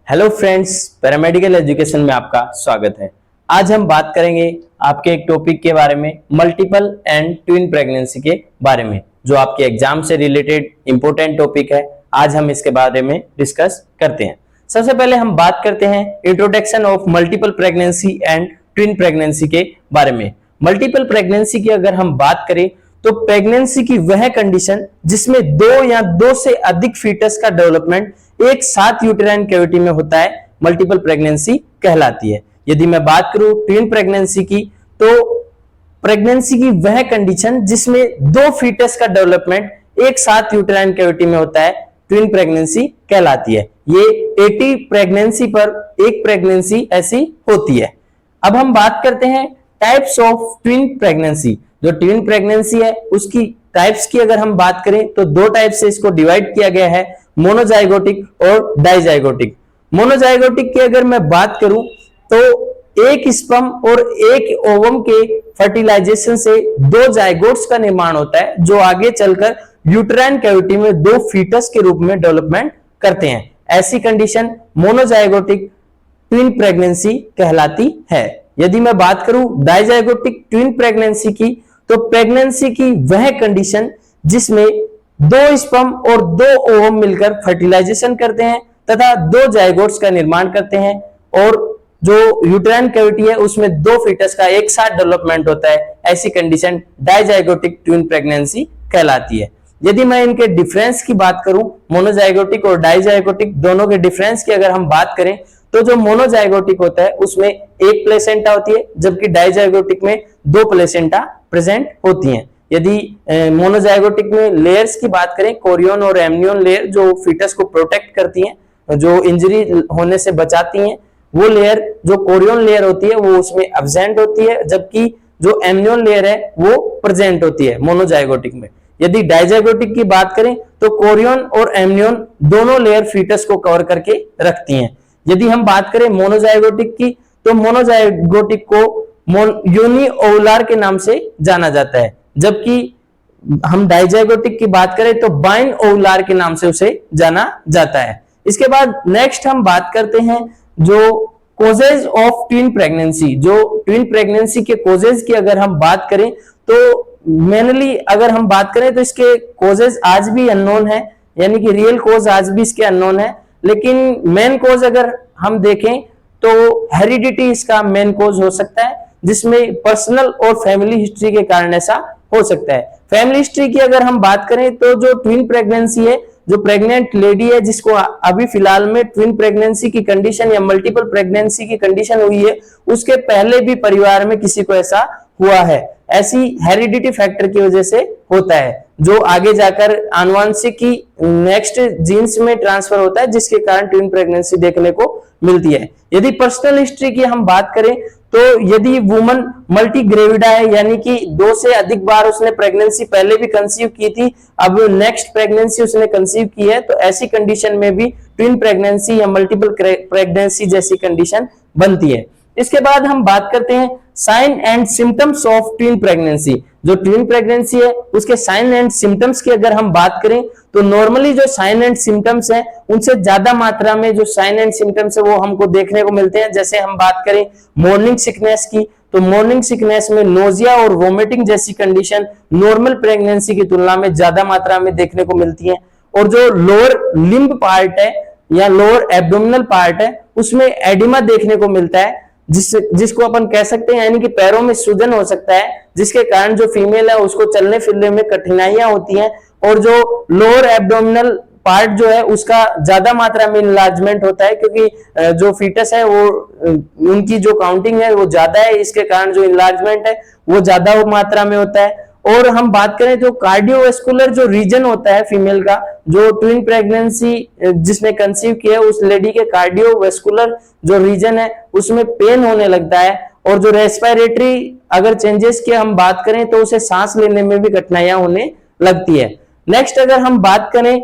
Hello friends, paramedical education में आपका स्वागत है। आज हम बात करेंगे आपके एक टॉपिक के बारे में, मल्टीपल एंड ट्विन प्रेगनेंसी के बारे में, जो आपके एग्जाम से रिलेटेड इंपॉर्टेंट टॉपिक है। आज हम इसके बारे में डिस्कस करते हैं। सबसे पहले हम बात करते हैं introduction of multiple pregnancy and twin pregnancy के बारे में। मल्टीपल प्रेगनेंसी की अगर हम बात करें तो प्रेगनेंसी की वह कंडीशन जिसमें दो या दो से अधिक फीटस का डेवलपमेंट एक साथ यूटेराइन कैविटी में होता है, मल्टीपल प्रेगनेंसी कहलाती है। यदि मैं बात करूं ट्विन प्रेगनेंसी की, तो प्रेगनेंसी की वह कंडीशन जिसमें दो फीटस का डेवलपमेंट एक साथ यूटेराइन कैविटी में होता है, ट्विन प्रेगनेंसी कहलाती है। ये 80 प्रेगनेंसी पर एक प्रेगनेंसी ऐसी होती है। अब हम बात करते हैं टाइप्स ऑफ ट्विन प्रेगनेंसी। जो ट्विन प्रेगनेंसी है उसकी टाइप्स की अगर हम बात करें तो दो टाइप से इसको डिवाइड किया गया है, मोनोजाइगोटिक और डाइजाइगोटिक। मोनोजाइगोटिक की अगर मैं बात करूं तो एक स्पर्म और एक ओवम के फर्टिलाइजेशन से दो जाइगोट्स का निर्माण होता है, जो आगे चलकर यूटेराइन कैविटी में दो फीटस के रूप में डेवलपमेंट करते हैं। ऐसी कंडीशन मोनोजाइगोटिक ट्विन प्रेगनेंसी कहलाती है। यदि मैं बात करूं डाइजाइगोटिक ट्विन प्रेगनेंसी की, तो प्रेगनेंसी की वह कंडीशन जिसमें दो स्पर्म और दो ओवम मिलकर फर्टिलाइजेशन करते हैं तथा दो जाइगोट्स का निर्माण करते हैं, और जो यूटेराइन कैविटी है उसमें दो फीटस का एक साथ डेवलपमेंट होता है। ऐसी कंडीशन डाइजाइगोटिक ट्विन प्रेगनेंसी कहलाती है। यदि मैं इनके डिफरेंस की बात करूं, मोनोजाइगोटिक और डाइजाइगोटिक दोनों के डिफरेंस की अगर हम बात करें, तो जो मोनोजाइगोटिक होता है उसमें एक प्लेसेंटा होती है, जबकि डाइजाइगोटिक में दो प्लेसेंटा प्रेजेंट होती हैं। यदि मोनोजाइगोटिक में लेयर्स की बात करें, कोरियन और एमनियन लेयर जो फीटस को प्रोटेक्ट करती हैं, जो इंजरी होने से बचाती हैं, वो लेयर जो कोरियन लेयर होती है वो उसमें एब्सेंट होती है, जबकि जो एमनियन लेयर है वो प्रेजेंट होती है मोनोजाइगोटिक में। यदि डाइजाइगोटिक की बात करें तो कोरियन और एमनियन दोनों लेयर फीटस को कवर करके रखती हैं। यदि हम बात करें मोनोजाइगोटिक की, तो मोनोजाइगोटिक को यूनिओवुलर के नाम से जाना जाता है, जबकि हम डाइजाइगोटिक की बात करें तो बाइनओवुलर के नाम से उसे जाना जाता है। इसके बाद नेक्स्ट हम बात करते हैं जो कोजेज ऑफ ट्विन प्रेगनेंसी। जो ट्विन प्रेगनेंसी के कोजेज की अगर हम बात करें तो मेनली अगर हम बात करें तो इसके कोजेज आज भी अननोन है, यानी कि रियल कोज आज भी इसके अननोन है। लेकिन मेन कोज अगर हम देखें तो हेरिडिटी इसका मेन कोज हो सकता है, जिसमें पर्सनल और फैमिली हिस्ट्री के कारण ऐसा हो सकता है। फैमिली हिस्ट्री की अगर हम बात करें तो जो ट्विन प्रेगनेंसी है, जो प्रेग्नेंट लेडी है जिसको अभी फिलहाल में ट्विन प्रेगनेंसी की कंडीशन या मल्टीपल प्रेगनेंसी की कंडीशन हुई है, उसके पहले भी परिवार में किसी को ऐसा हुआ है, ऐसी हेरिडिटी फैक्टर की वजह से होता है, जो आगे जाकर आनुवंशिकी नेक्स्ट जीन्स में ट्रांसफर होता है, जिसके कारण ट्विन प्रेगनेंसी देखने को मिलती है। यदि पर्सनल हिस्ट्री की हम बात करें तो यदि वुमन मल्टी ग्रेविडा है, यानी कि दो से अधिक बार उसने प्रेगनेंसी पहले भी कंसीव की थी, अब नेक्स्ट प्रेगनेंसी उसने कंसीव की है, तो ऐसी कंडीशन में भी ट्विन प्रेगनेंसी या मल्टीपल प्रेगनेंसी जैसी कंडीशन बनती है। इसके बाद हम बात करते हैं sign and symptoms of twin pregnancy. जो ट्विन प्रेगनेंसी है उसके साइन एंड सिम्टम्स की अगर हम बात करें तो नॉर्मली जो साइन एंड सिम्टम्स हैं उनसे ज्यादा मात्रा में जो साइन एंड सिम्टम्स है वो हमको देखने को मिलते हैं। जैसे हम बात करें मॉर्निंग सिकनेस की, तो मॉर्निंग सिकनेस में नोजिया और वोमिटिंग जैसी कंडीशन नॉर्मल प्रेगनेंसी की तुलना में ज्यादा मात्रा में देखने को मिलती है। और जो लोअर लिम्ब पार्ट है या लोअर एब्डोमिनल पार्ट है उसमें एडिमा देखने को मिलता है, जिसको अपन कह सकते हैं, यानी कि पैरों में सूजन हो सकता है, जिसके कारण जो फीमेल है उसको चलने फिरने में कठिनाइयां होती हैं। और जो लोअर एब्डोमिनल पार्ट जो है उसका ज्यादा मात्रा में इनलार्जमेंट होता है, क्योंकि जो फीटस है वो उनकी जो काउंटिंग है वो ज्यादा है, इसके कारण जो इनलार्जमेंट है वो ज्यादा मात्रा में होता है। और हम बात करें तो कार्डियोवैस्कुलर जो रीजन होता है फीमेल का, जो ट्विन प्रेगनेंसी जिसने कंसीव किया है उस लेडी के कार्डियोवैस्कुलर जो रीजन है उसमें पेन होने लगता है। और जो रेस्पिरेटरी अगर चेंजेस की हम बात करें तो उसे सांस लेने में भी कठिनाइयां होने लगती है। नेक्स्ट अगर हम बात करें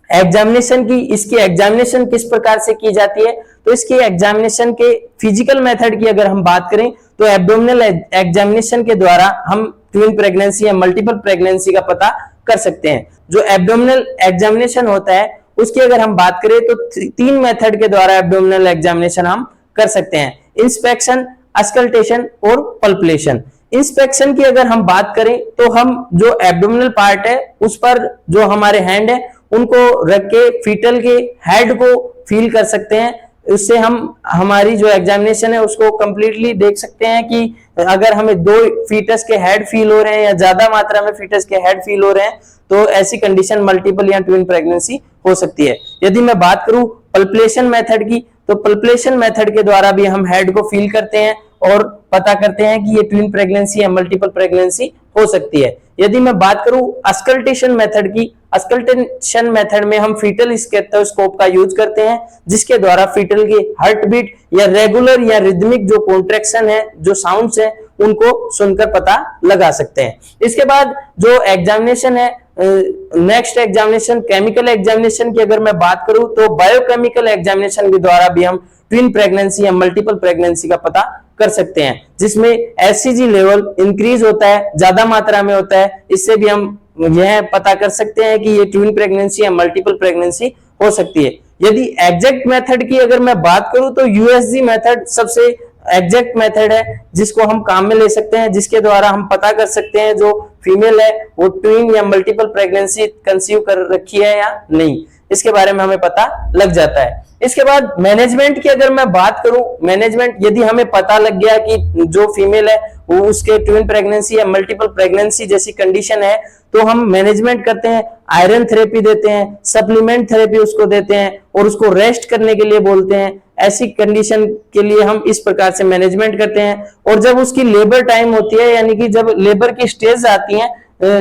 एग्जामिनेशन की, इसकी एग्जामिनेशन किस प्रकार से की जाती है, तो इसकी एग्जामिनेशन के फिजिकल मेथड की अगर हम बात करें तो एब्डोमिनल एग्जामिनेशन के द्वारा हम ट्विन प्रेगनेंसी या मल्टीपल प्रेगनेंसी का पता कर सकते हैं। जो एब्डोमिनल एग्जामिनेशन होता है उसकी अगर हम बात करें तो 3 मेथड के द्वारा एब्डोमिनल एग्जामिनेशन हम कर सकते हैं, इंस्पेक्शन, अस्कल्टेशन और पल्पेशन। इंस्पेक्शन की अगर हम बात करें तो हम जो एब्डोमिनल पार्ट है उस पर जो हमारे हैंड है उनको रख के फीटल के हेड को फील कर सकते हैं। उससे हम हमारी जो एग्जामिनेशन है उसको कंप्लीटली देख सकते हैं कि अगर हमें 2 फीटस के हेड फील हो रहे हैं या ज्यादा मात्रा में फीटस के हेड फील हो रहे हैं तो ऐसी कंडीशन मल्टीपल या ट्विन प्रेगनेंसी हो सकती है। यदि मैं बात करूं पल्पेशन मेथड की, तो पल्पेशन मेथड के द्वारा भी हम हेड को फील करते हैं और पता करते हैं कि ये ट्विन प्रेगनेंसी या मल्टीपल प्रेगनेंसी हो सकती है। यदि मैं बात करूं अस्कल्टेशन मेथड की, अस्कल्टेशन मेथड में हम फीटल स्टेथोस्कोप का यूज करते हैं जिसके द्वारा फीटल की हार्ट बीट या रेगुलर या रिदमिक जो कॉन्ट्रैक्शन है, जो साउंड्स है, उनको सुनकर पता लगा सकते हैं। इसके बाद जो एग्जामिनेशन है, नेक्स्ट एग्जामिनेशन केमिकल एग्जामिनेशन की अगर मैं बात करूं तो बायोकेमिकल एग्जामिनेशन के द्वारा भी हम ट्विन प्रेगनेंसी या मल्टीपल प्रेगनेंसी का पता कर सकते हैं, जिसमें एचसीजी लेवल इंक्रीज होता है, ज्यादा मात्रा में होता है। इससे भी हम यह पता कर सकते हैं कि ये ट्विन प्रेगनेंसी या मल्टीपल प्रेगनेंसी हो सकती है। यदि एग्जैक्ट मेथड की अगर मैं बात करूं तो यूएसजी मेथड सबसे एग्जैक्ट मेथड है जिसको हम काम में ले सकते हैं, जिसके द्वारा हम पता कर सकते हैं जो फीमेल है वो ट्विन या मल्टीपल प्रेगनेंसी कंसीव कर रखी है या नहीं, इसके बारे में हमें पता लग जाता है। इसके बाद मैनेजमेंट की अगर मैं बात करूं, मैनेजमेंट यदि हमें पता लग गया कि जो फीमेल है वो उसके ट्विन प्रेगनेंसी या मल्टीपल प्रेगनेंसी जैसी कंडीशन है तो हम मैनेजमेंट करते हैं, आयरन थेरेपी देते हैं, सप्लीमेंट थेरेपी उसको देते हैं और उसको रेस्ट करने के लिए बोलते हैं। ऐसी कंडीशन के लिए हम इस प्रकार से मैनेजमेंट करते हैं। और जब उसकी लेबर टाइम होती है, यानी कि जब लेबर की स्टेज आती है,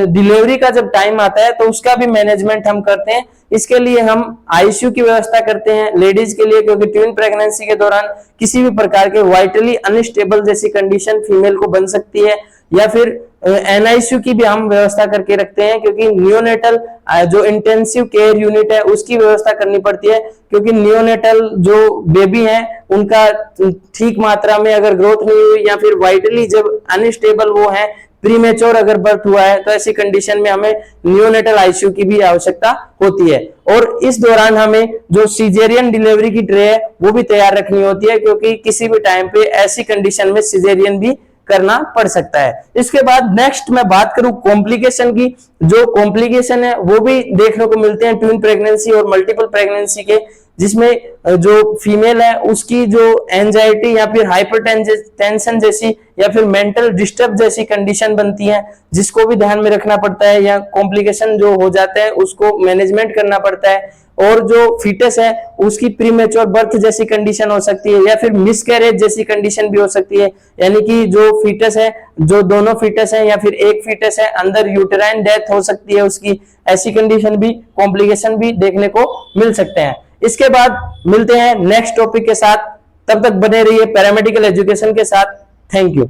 डिलीवरी का जब टाइम आता है, तो उसका भी मैनेजमेंट हम करते हैं। इसके लिए हम आईसीयू की व्यवस्था करते हैं लेडीज के लिए, क्योंकि ट्विन प्रेगनेंसी के दौरान किसी भी प्रकार के वाइटली अनस्टेबल जैसी कंडीशन फीमेल को बन सकती है, या फिर एनआईसीयू की भी हम व्यवस्था करके रखते हैं, क्योंकि नियोनेटल जो इंटेंसिव केयर यूनिट है उसकी व्यवस्था करनी पड़ती है, क्योंकि नियोनेटल जो बेबी है उनका ठीक मात्रा में अगर ग्रोथ नहीं हुई या फिर वाइटली जब अनस्टेबल वो है, प्रीमेच्योर अगर बर्थ हुआ है, तो ऐसी कंडीशन में हमें नियोनेटल आईसीयू की भी आवश्यकता होती है। और इस दौरान हमें जो सिजेरियन डिलीवरी की ट्रे है वो भी तैयार रखनी होती है, क्योंकि किसी भी टाइम पे ऐसी कंडीशन में सिजेरियन भी करना पड़ सकता है। इसके बाद नेक्स्ट मैं बात करूं कॉम्प्लिकेशन की, जो कॉम्प्लिकेशन है वो भी देखने को मिलते हैं ट्विन प्रेगनेंसी और मल्टीपल प्रेगनेंसी के, जिसमें जो फीमेल है उसकी जो एंजाइटी या फिर हाइपरटेंशन जैसी या फिर मेंटल डिस्टर्ब जैसी कंडीशन बनती है, जिसको भी ध्यान में रखना पड़ता है, या कॉम्प्लिकेशन जो हो जाता है उसको मैनेजमेंट करना पड़ता है। और जो फीटस है उसकी प्रीमेच्योर बर्थ जैसी कंडीशन हो सकती है, या फिर मिसकैरेज जैसी कंडीशन भी हो सकती है, यानी कि जो फीटस है, जो दोनों फीटस है या फिर एक फीटस है, अंदर यूटेराइन डेथ हो सकती है उसकी, ऐसी कंडीशन भी, कॉम्प्लिकेशन भी देखने को मिल सकते हैं। इसके बाद मिलते हैं नेक्स्ट टॉपिक के साथ, तब तक बने रहिए पैरामेडिकल एजुकेशन के साथ। Thank you.